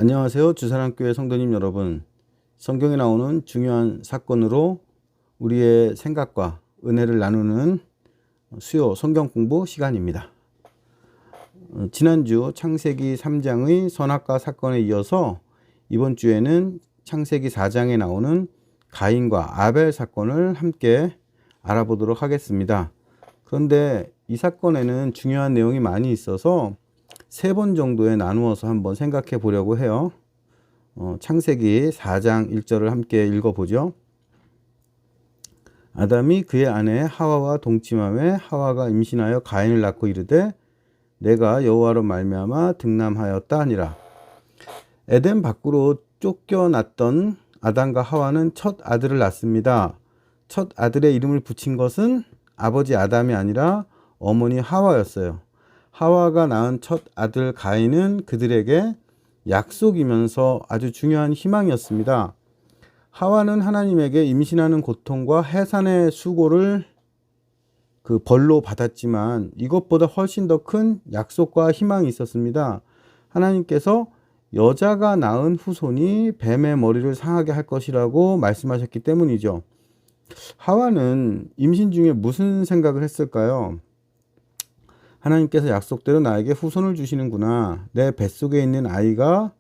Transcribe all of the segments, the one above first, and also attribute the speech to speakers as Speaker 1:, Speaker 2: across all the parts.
Speaker 1: 안녕하세요. 주사랑교회 성도님 여러분. 성경에 나오는 중요한 사건으로 우리의 생각과 은혜를 나누는 수요 성경 공부 시간입니다. 지난주 창세기 3장의 선악과 사건에 이어서 이번 주에는 창세기 4장에 나오는 가인과 아벨 사건을 함께 알아보도록 하겠습니다. 그런데 이 사건에는 중요한 내용이 많이 있어서 3번 정도에 나누어서 한번 생각해 보려고 해요. 창세기 4장 1절을 함께 읽어보죠. 아담이 그의 아내 하와와 동침하매 하와가 임신하여 가인을 낳고 이르되 내가 여호와로 말미암아 등남하였다 하니라. 에덴 밖으로 쫓겨났던 아담과 하와는 첫 아들을 낳습니다. 첫 아들의 이름을 붙인 것은 아버지 아담이 아니라 어머니 하와였어요. 하와가 낳은 첫 아들 가인은 그들에게 약속이면서 아주 중요한 희망이었습니다. 하와는 하나님에게 임신하는 고통과 해산의 수고를 그 벌로 받았지만 이것보다 훨씬 더 큰 약속과 희망이 있었습니다. 하나님께서 여자가 낳은 후손이 뱀의 머리를 상하게 할 것이라고 말씀하셨기 때문이죠. 하와는 임신 중에 무슨 생각을 했을까요? 하나님께서 약속대로 나에게 후손을 주시는구나. 내 뱃속에 있는 아이가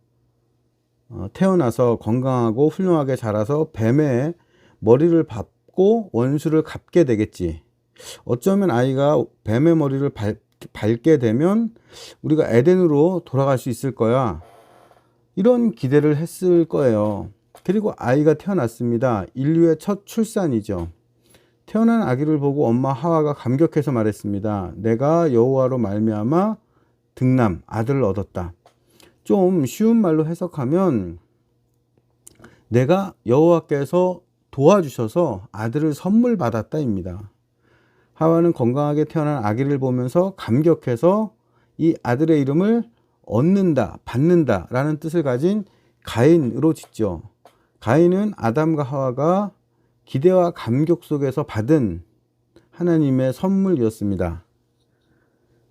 Speaker 1: 태어나서 건강하고 훌륭하게 자라서 뱀의 머리를 밟고 원수를 갚게 되겠지. 어쩌면 아이가 뱀의 머리를 밟게 되면 우리가 에덴으로 돌아갈 수 있을 거야. 이런 기대를 했을 거예요. 그리고 아이가 태어났습니다. 인류의 첫 출산이죠. 태어난 아기를 보고 엄마 하와가 감격해서 말했습니다. 내가 여호와로 말미암아 등남 아들을 얻었다. 좀 쉬운 말로 해석하면 내가 여호와께서 도와주셔서 아들을 선물 받았다입니다. 하와는 건강하게 태어난 아기를 보면서 감격해서 이 아들의 이름을 얻는다, 받는다 라는 뜻을 가진 가인으로 짓죠. 가인은 아담과 하와가 기대와 감격 속에서 받은 하나님의 선물이었습니다.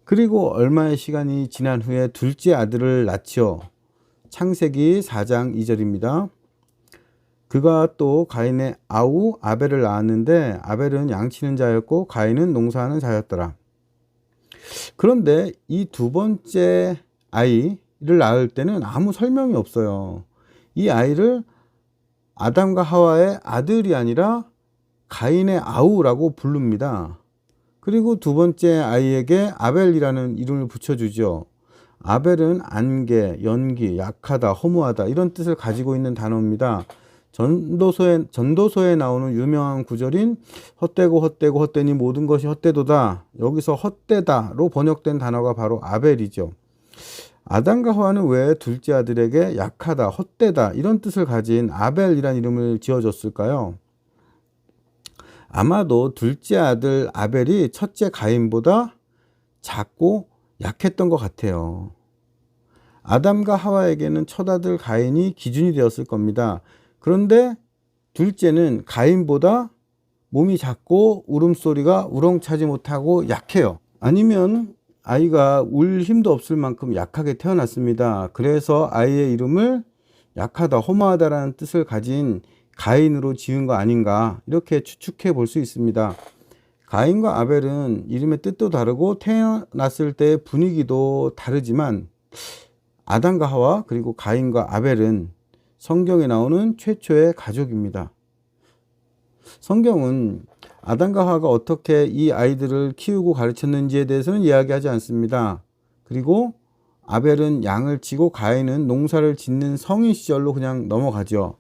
Speaker 1: 그리고 얼마의 시간이 지난 후에 둘째 아들을 낳지요. 창세기 4장 2절입니다. 그가 또 가인의 아우 아벨을 낳았는데 아벨은 양치는 자였고 가인은 농사하는 자였더라. 그런데 이 두 번째 아이를 낳을 때는 아무 설명이 없어요. 이 아이를 아담과 하와의 아들이 아니라 가인의 아우라고 부릅니다. 그리고 두 번째 아이에게 아벨이라는 이름을 붙여주죠. 아벨은 안개, 연기, 약하다, 허무하다 이런 뜻을 가지고 있는 단어입니다. 전도서에 나오는 유명한 구절인 헛되고 헛되고 헛되니 모든 것이 헛되도다. 여기서 헛되다로 번역된 단어가 바로 아벨이죠. 아담과 하와는 왜 둘째 아들에게 약하다, 헛되다 이런 뜻을 가진 아벨이라는 이름을 지어줬을까요? 아마도 둘째 아들 아벨이 첫째 가인보다 작고 약했던 것 같아요. 아담과 하와에게는 첫 아들 가인이 기준이 되었을 겁니다. 그런데 둘째는 가인보다 몸이 작고 울음소리가 우렁차지 못하고 약해요. 아니면 아이가 울 힘도 없을 만큼 약하게 태어났습니다. 그래서 아이의 이름을 약하다, 허무하다라는 뜻을 가진 가인으로 지은 거 아닌가 이렇게 추측해 볼 수 있습니다. 가인과 아벨은 이름의 뜻도 다르고 태어났을 때 분위기도 다르지만 아담과 하와 그리고 가인과 아벨은 성경에 나오는 최초의 가족입니다. 성경은 아담과 하와가 어떻게 이 아이들을 키우고 가르쳤는지에 대해서는 이야기하지 않습니다. 그리고 아벨은 양을 치고 가인은 농사를 짓는 성인 시절로 그냥 넘어가죠.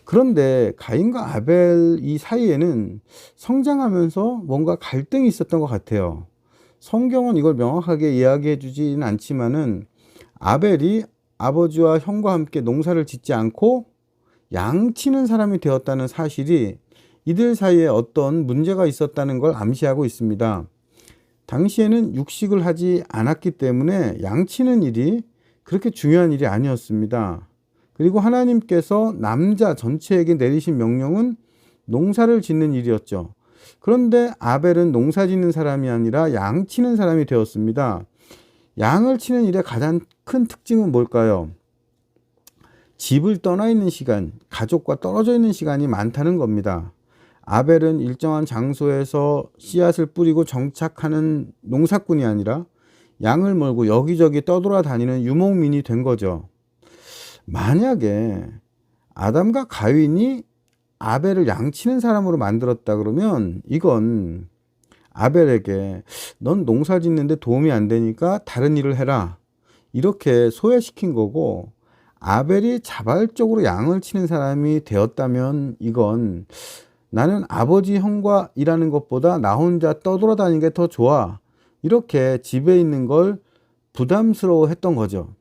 Speaker 1: 그런데 가인과 아벨 이 사이에는 성장하면서 뭔가 갈등이 있었던 것 같아요. 성경은 이걸 명확하게 이야기해 주지는 않지만은 아벨이 아버지와 형과 함께 농사를 짓지 않고 양치는 사람이 되었다는 사실이 이들 사이에 어떤 문제가 있었다는 걸 암시하고 있습니다. 당시에는 육식을 하지 않았기 때문에 양치는 일이 그렇게 중요한 일이 아니었습니다. 그리고 하나님께서 남자 전체에게 내리신 명령은 농사를 짓는 일이었죠. 그런데 아벨은 농사 짓는 사람이 아니라 양 치는 사람이 되었습니다. 양을 치는 일의 가장 큰 특징은 뭘까요? 집을 떠나 있는 시간, 가족과 떨어져 있는 시간이 많다는 겁니다. 아벨은 일정한 장소에서 씨앗을 뿌리고 정착하는 농사꾼이 아니라 양을 몰고 여기저기 떠돌아다니는 유목민이 된 거죠. 만약에 아담과 가인이 아벨을 양치는 사람으로 만들었다 그러면 이건 아벨에게 넌 농사 짓는데 도움이 안 되니까 다른 일을 해라, 이렇게 소외시킨 거고, 아벨이 자발적으로 양을 치는 사람이 되었다면 이건 나는 아버지 형과 일하는 것보다 나 혼자 떠돌아다니는 게 더 좋아, 이렇게 집에 있는 걸 부담스러워 했던 거죠.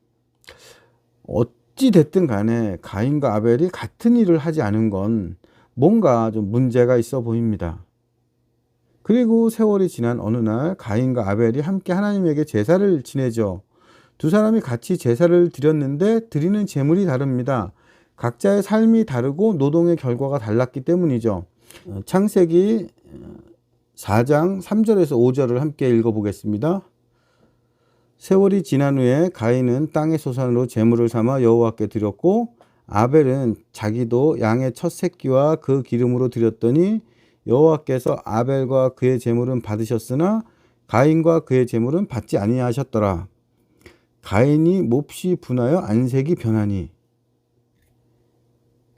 Speaker 1: 어찌 됐든 간에 가인과 아벨이 같은 일을 하지 않은 건 뭔가 좀 문제가 있어 보입니다. 그리고 세월이 지난 어느 날 가인과 아벨이 함께 하나님에게 제사를 지내죠. 두 사람이 같이 제사를 드렸는데 드리는 제물이 다릅니다. 각자의 삶이 다르고 노동의 결과가 달랐기 때문이죠. 창세기 4장 3절에서 5절을 함께 읽어보겠습니다. 세월이 지난 후에 가인은 땅의 소산으로 제물을 삼아 여호와께 드렸고, 아벨은 자기도 양의 첫 새끼와 그 기름으로 드렸더니 여호와께서 아벨과 그의 제물은 받으셨으나 가인과 그의 제물은 받지 아니하셨더라. 가인이 몹시 분하여 안색이 변하니.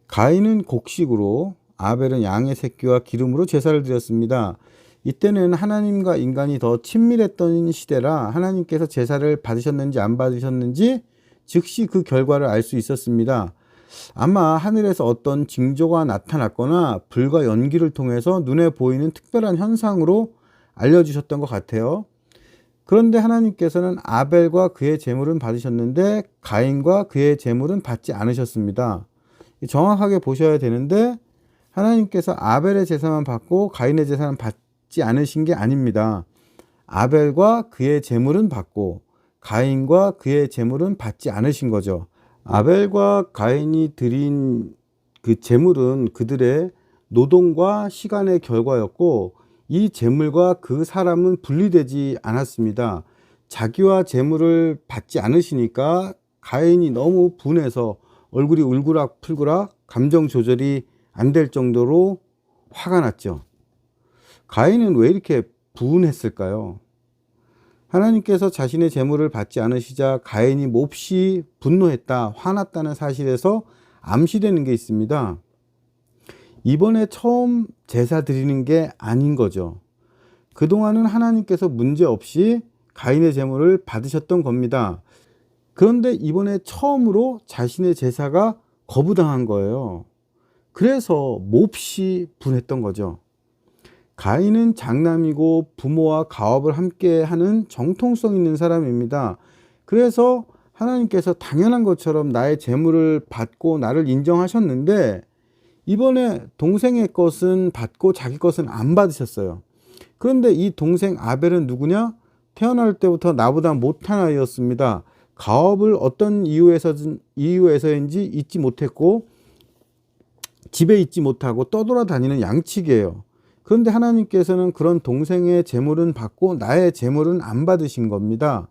Speaker 1: 가인은 곡식으로, 아벨은 양의 새끼와 기름으로 제사를 드렸습니다. 이때는 하나님과 인간이 더 친밀했던 시대라 하나님께서 제사를 받으셨는지 안 받으셨는지 즉시 그 결과를 알 수 있었습니다. 아마 하늘에서 어떤 징조가 나타났거나 불과 연기를 통해서 눈에 보이는 특별한 현상으로 알려주셨던 것 같아요. 그런데 하나님께서는 아벨과 그의 제물은 받으셨는데 가인과 그의 제물은 받지 않으셨습니다. 정확하게 보셔야 되는데 하나님께서 아벨의 제사만 받고 가인의 제사는 받지 않으신 게 아닙니다. 아벨과 그의 제물은 받고 가인과 그의 제물은 받지 않으신 거죠. 아벨과 가인이 드린 그 제물은 그들의 노동과 시간의 결과였고, 이 제물과 그 사람은 분리되지 않았습니다. 자기와 제물을 받지 않으시니까 가인이 너무 분해서 얼굴이 울그락불그락 감정 조절이 안 될 정도로 화가 났죠. 가인은 왜 이렇게 분했을까요? 하나님께서 자신의 제물을 받지 않으시자 가인이 몹시 분노했다, 화났다는 사실에서 암시되는 게 있습니다. 이번에 처음 제사 드리는 게 아닌 거죠. 그동안은 하나님께서 문제없이 가인의 제물을 받으셨던 겁니다. 그런데 이번에 처음으로 자신의 제사가 거부당한 거예요. 그래서 몹시 분했던 거죠. 가인은 장남이고 부모와 가업을 함께 하는 정통성 있는 사람입니다. 그래서 하나님께서 당연한 것처럼 나의 제물을 받고 나를 인정하셨는데 이번에 동생의 것은 받고 자기 것은 안 받으셨어요. 그런데 이 동생 아벨은 누구냐? 태어날 때부터 나보다 못한 아이였습니다. 가업을 어떤 이유에서인지 잊지 못했고 집에 있지 못하고 떠돌아다니는 양치기예요. 그런데 하나님께서는 그런 동생의 제물은 받고 나의 제물은 안 받으신 겁니다.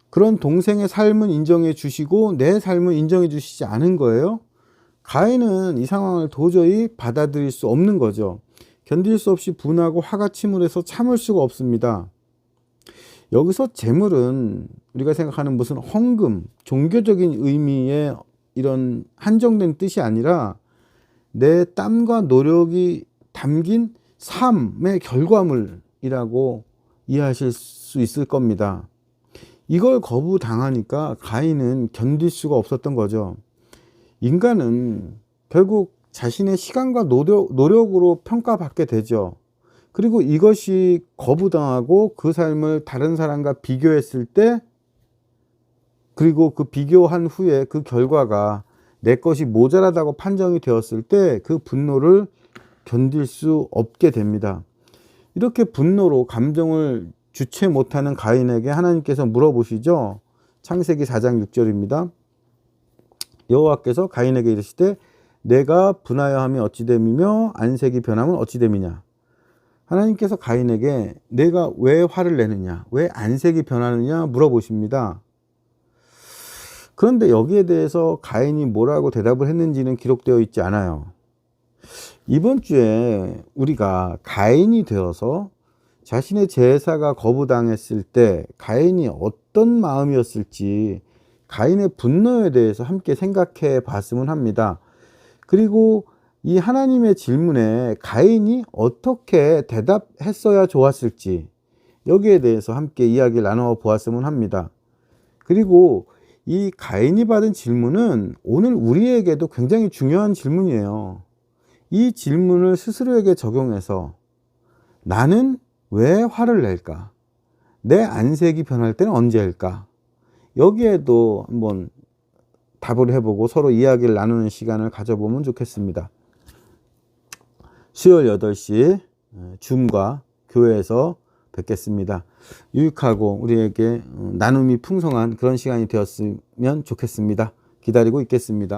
Speaker 1: 그런 동생의 삶은 인정해 주시고 내 삶은 인정해 주시지 않은 거예요. 가인은 이 상황을 도저히 받아들일 수 없는 거죠. 견딜 수 없이 분하고 화가 침울해서 참을 수가 없습니다. 여기서 제물은 우리가 생각하는 무슨 헌금, 종교적인 의미의 이런 한정된 뜻이 아니라 내 땀과 노력이 담긴 삶의 결과물이라고 이해하실 수 있을 겁니다. 이걸 거부당하니까 가인은 견딜 수가 없었던 거죠. 인간은 결국 자신의 시간과 노력으로 평가받게 되죠. 그리고 이것이 거부당하고 그 삶을 다른 사람과 비교했을 때, 그리고 그 비교한 후에 그 결과가 내 것이 모자라다고 판정이 되었을 때 그 분노를 견딜 수 없게 됩니다. 이렇게 분노로 감정을 주체 못하는 가인에게 하나님께서 물어보시죠. 창세기 4장 6절입니다. 여호와께서 가인에게 이르시되 내가 분하여 함이 어찌 됨이며 안색이 변함은 어찌 됨이냐. 하나님께서 가인에게 내가 왜 화를 내느냐, 왜 안색이 변하느냐 물어보십니다. 그런데 여기에 대해서 가인이 뭐라고 대답을 했는지는 기록되어 있지 않아요. 이번 주에 우리가 가인이 되어서 자신의 제사가 거부당했을 때 가인이 어떤 마음이었을지 가인의 분노에 대해서 함께 생각해 봤으면 합니다. 그리고 이 하나님의 질문에 가인이 어떻게 대답했어야 좋았을지 여기에 대해서 함께 이야기를 나누어 보았으면 합니다. 그리고 이 가인이 받은 질문은 오늘 우리에게도 굉장히 중요한 질문이에요. 이 질문을 스스로에게 적용해서 나는 왜 화를 낼까? 내 안색이 변할 때는 언제일까? 여기에도 한번 답을 해보고 서로 이야기를 나누는 시간을 가져보면 좋겠습니다. 수요일 8시 줌과 교회에서 뵙겠습니다. 유익하고 우리에게 나눔이 풍성한 그런 시간이 되었으면 좋겠습니다. 기다리고 있겠습니다.